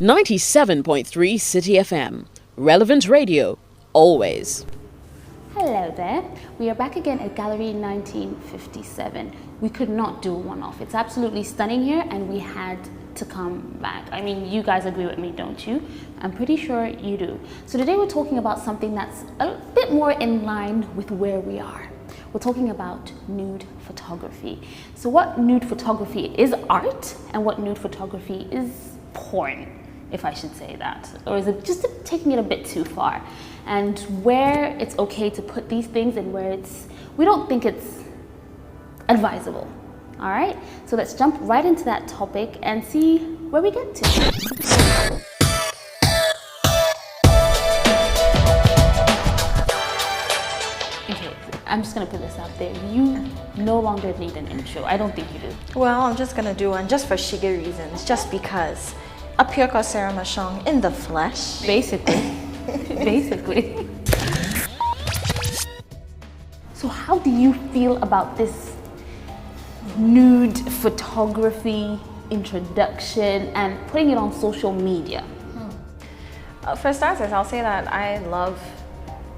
97.3 Citi FM. Relevant radio, always. Hello there. We are back again at Gallery 1957. We could not do a one-off. It's absolutely stunning here and we had to come back. I mean, you guys agree with me, don't you? I'm pretty sure you do. So today we're talking about something that's a bit more in line with where we are. We're talking about nude photography. So what nude photography is art and what nude photography is porn, if I should say that. Or is it just taking it a bit too far? And where it's okay to put these things and where we don't think it's advisable. All right, so let's jump right into that topic and see where we get to. Okay, I'm just gonna put this out there. You no longer need an intro. I don't think you do. Well, I'm just gonna do one just for shiggy reasons, just because. Apiorkor Seyiram Ashong in the flesh. Basically. Basically. So how do you feel about this nude photography introduction and putting it on social media? For starters, I'll say that I love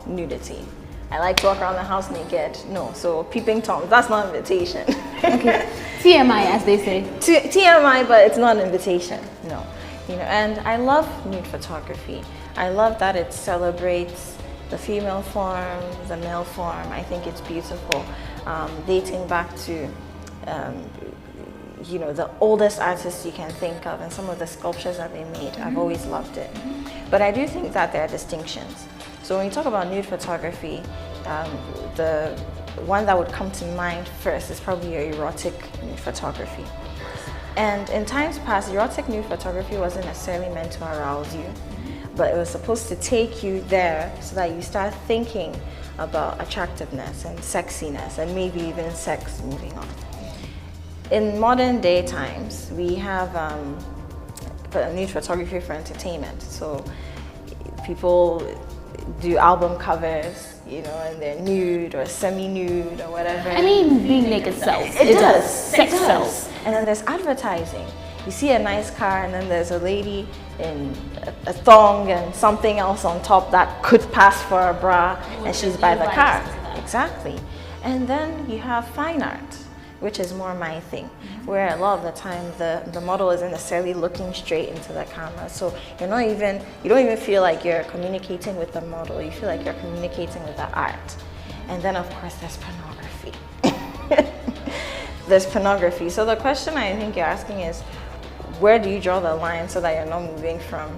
nudity. I like to walk around the house naked. No, so peeping toms, that's not an invitation. Okay, TMI as they say. TMI, but it's not an invitation, no. And I love nude photography. I love that it celebrates the female form, the male form. I think it's beautiful. Dating back to, the oldest artists you can think of and some of the sculptures that they made. I've always loved it. But I do think that there are distinctions. So when you talk about nude photography, the one that would come to mind first is probably your erotic nude photography. And in times past, erotic nude photography wasn't necessarily meant to arouse you, but it was supposed to take you there so that you start thinking about attractiveness and sexiness and maybe even sex moving on. In modern day times, we have nude photography for entertainment. So people do album covers, and they're nude or semi-nude or whatever. I mean, being naked sells. It does. Sex sells. And then there's advertising. You see a nice car and then there's a lady in a thong and something else on top that could pass for a bra and she's by the car. Exactly. And then you have fine art, which is more my thing, where a lot of the time the model isn't necessarily looking straight into the camera. So you don't even feel like you're communicating with the model, you feel like you're communicating with the art. And then of course there's pornography. There's pornography. So the question I think you're asking is, where do you draw the line so that you're not moving from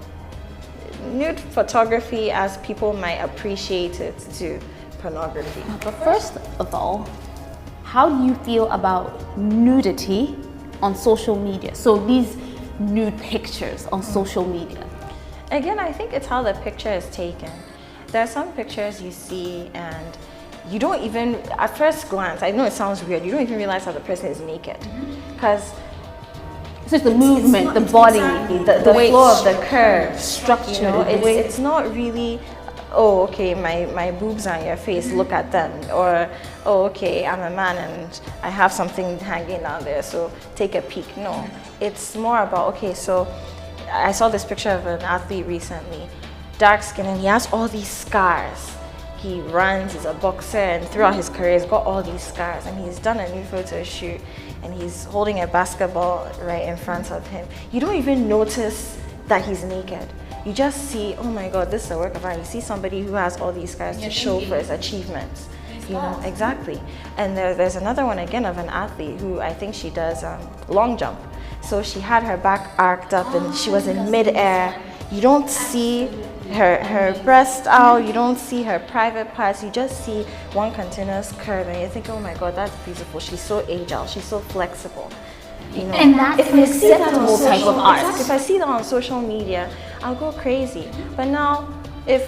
nude photography as people might appreciate it to pornography? But first of all, how do you feel about nudity on social media? So these nude pictures on social media. Again, I think it's how the picture is taken. There are some pictures you see and you don't even, at first glance, I know it sounds weird, you don't even realize that the person is naked. Because it's just the movement, the body, the flow of the curve, structure. It's not really, oh, okay, my boobs are on your face, look at them. Or, oh, okay, I'm a man and I have something hanging down there, so take a peek. No, it's more about, okay, so I saw this picture of an athlete recently, dark skin, and he has all these scars. He runs, he's a boxer, and throughout his career, he's got all these scars. And he's done a nude photo shoot, and he's holding a basketball right in front of him. You don't even notice that he's naked. You just see, oh my God, this is a work of art. You see somebody who has all these scars to show for his achievements. Exactly. And there's another one again of an athlete who I think she does long jump. So she had her back arced up and she was in midair. You don't see her breast out, you don't see her private parts, you just see one continuous curve and you think, oh my God, that's beautiful. She's so agile, she's so flexible. And that's an acceptable type of art. Exactly. If I see that on social media, I'll go crazy. But now, if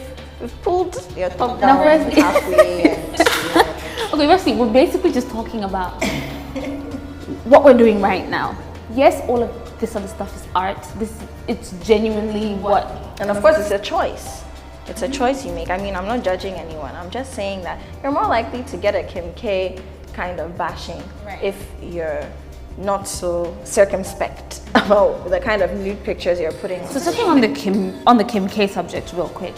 pulled your top down halfway and, Okay, firstly, we're basically just talking about what we're doing right now. Yes, all of this other stuff is art. It's genuinely what. And of course, it's a choice. It's a choice you make. I mean, I'm not judging anyone. I'm just saying that you're more likely to get a Kim K kind of bashing if you're not so circumspect about the kind of nude pictures you're putting. So touching on the Kim K subject real quick,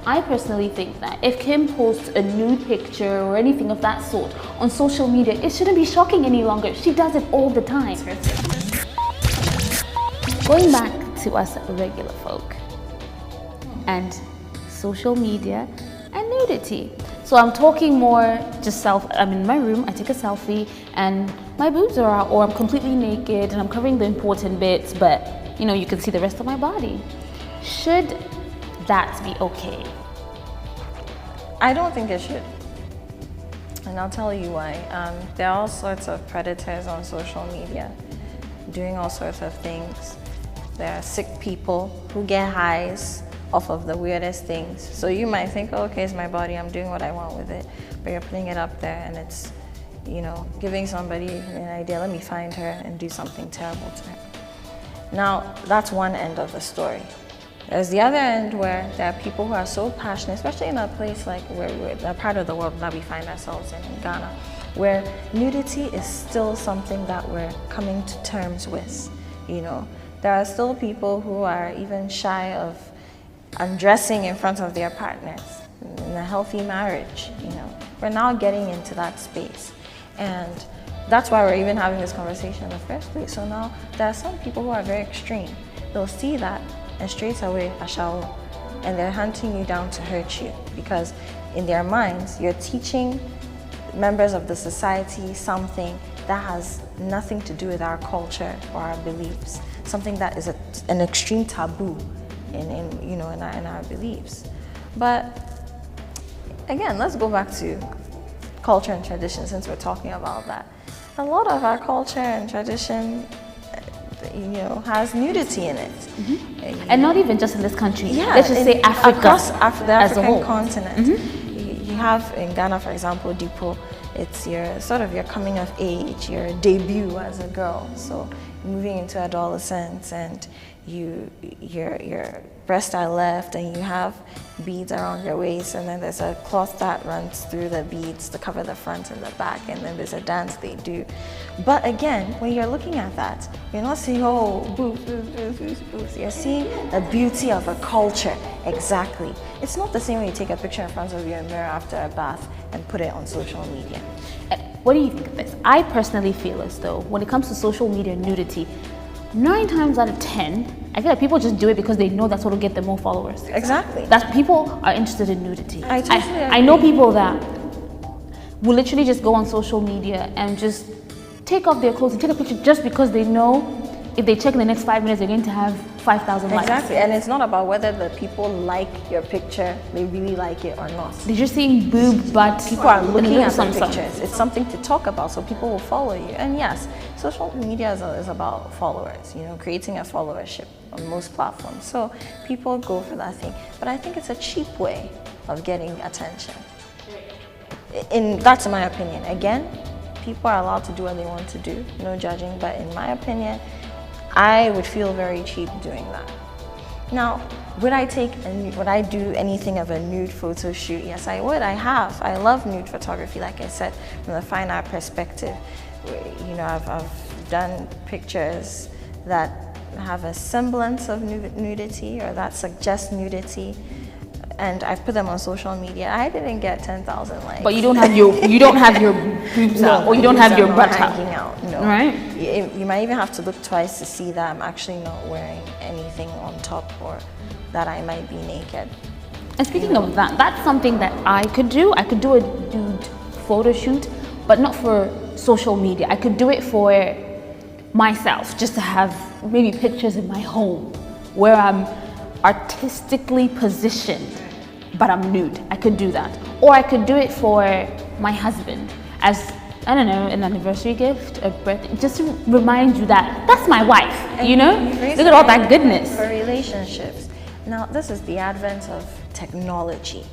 I personally think that if Kim posts a nude picture or anything of that sort on social media, it shouldn't be shocking any longer. She does it all the time. Going back to us regular folk and social media and nudity. So I'm talking more just I'm in my room, I take a selfie and my boobs are out, or I'm completely naked and I'm covering the important bits, but you can see the rest of my body. Should that be okay? I don't think it should. And I'll tell you why. There are all sorts of predators on social media doing all sorts of things. There are sick people who get highs off of the weirdest things. So you might think, oh, okay, it's my body, I'm doing what I want with it. But you're putting it up there and it's, giving somebody an idea, let me find her and do something terrible to her. Now, that's one end of the story. There's the other end where there are people who are so passionate, especially in a place like a part of the world that we find ourselves in Ghana, where nudity is still something that we're coming to terms with. There are still people who are even shy of undressing in front of their partners in a healthy marriage. We're now getting into that space, and that's why we're even having this conversation in the first place. So now there are some people who are very extreme. They'll see that and straight away ashao, and they're hunting you down to hurt you, because in their minds you're teaching members of the society something that has nothing to do with our culture or our beliefs, something that is an extreme taboo in our beliefs. But again, let's go back to culture and tradition, since we're talking about that. A lot of our culture and tradition has nudity in it. Mm-hmm. And not even just in this country. Yeah, let's just say Africa. Across the as a whole. African continent. Mm-hmm. You have in Ghana, for example, Dipo, it's your coming of age, your debut as a girl. So moving into adolescence, and your breasts are left and you have beads around your waist, and then there's a cloth that runs through the beads to cover the front and the back, and then there's a dance they do. But again, when you're looking at that, you're not seeing, oh, boobs, boobs, boobs, boobs, boobs. You're seeing the beauty of a culture. Exactly. It's not the same when you take a picture in front of your mirror after a bath and put it on social media. What do you think of this? I personally feel as though when it comes to social media nudity, 9 times out of 10, I feel like people just do it because they know that's what will get them more followers. Exactly. That people are interested in nudity. I totally agree. I know people that will literally just go on social media and just take off their clothes and take a picture just because they know if they check in the next 5 minutes, they're going to have 5,000 likes. Exactly, and it's not about whether the people like your picture, they really like it or not. They're just seeing boob, but people are looking at the pictures. It's something to talk about, so people will follow you. And yes, social media is about followers, creating a followership on most platforms. So people go for that thing. But I think it's a cheap way of getting attention. That's my opinion. Again, people are allowed to do what they want to do, no judging, but in my opinion, I would feel very cheap doing that. Now, would I do anything of a nude photo shoot? Yes, I would. I love nude photography, like I said, from the fine art perspective. I've done pictures that have a semblance of nudity or that suggest nudity, and I've put them on social media. I didn't get 10,000 likes. But you don't have your boobs out, or you don't have your butt hanging out. No. Right? You might even have to look twice to see that I'm actually not wearing anything on top, or that I might be naked. And speaking of that, that's something that I could do. I could do a nude photo shoot, but not for social media. I could do it for myself, just to have maybe pictures in my home where I'm artistically positioned, but I'm nude. I could do that. Or I could do it for my husband as, I don't know, an anniversary gift, a birthday, just to remind you that that's my wife, Look at all that goodness. For relationships. Now, this is the advent of technology.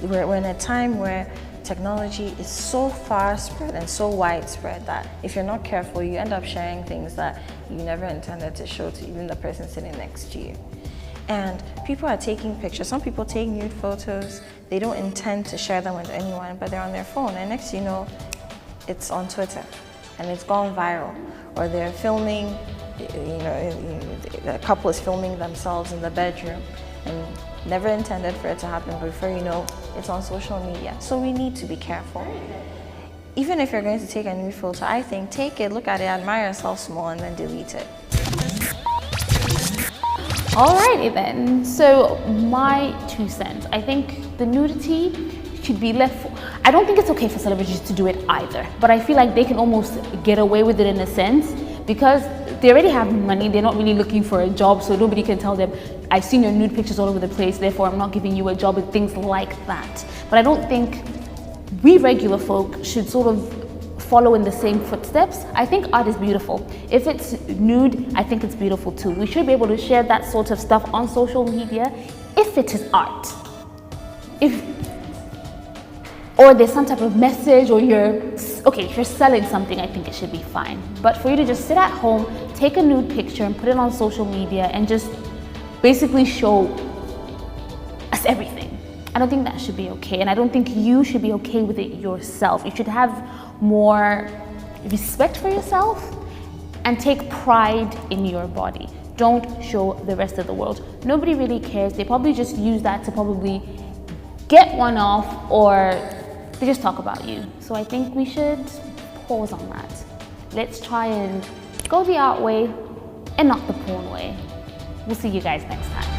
We're in a time where technology is so far spread and so widespread that if you're not careful, you end up sharing things that you never intended to show to even the person sitting next to you. And people are taking pictures. Some people take nude photos. They don't intend to share them with anyone, but they're on their phone. And next you know, it's on Twitter. and it's gone viral, or they're filming, a couple is filming themselves in the bedroom and never intended for it to happen, but before you know, it's on social media. So we need to be careful. Even if you're going to take a nude photo, I think take it, look at it, admire yourself small, and then delete it. Alrighty then, so my 2 cents. I think the nudity should be left. I don't think it's okay for celebrities to do it either, but I feel like they can almost get away with it in a sense because they already have money. They're not really looking for a job, so nobody can tell them, I've seen your nude pictures all over the place, therefore I'm not giving you a job, and things like that. But I don't think we regular folk should sort of follow in the same footsteps. I think art is beautiful. If it's nude, I think it's beautiful too. We should be able to share that sort of stuff on social media if it is art. Or there's some type of message, or if you're selling something, I think it should be fine. But for you to just sit at home, take a nude picture and put it on social media and just basically show us everything, I don't think that should be okay. And I don't think you should be okay with it yourself. You should have more respect for yourself and take pride in your body. Don't show the rest of the world. Nobody really cares. They probably just use that to probably get one off, or they just talk about you. So I think we should pause on that. Let's try and go the art way and not the porn way. We'll see you guys next time.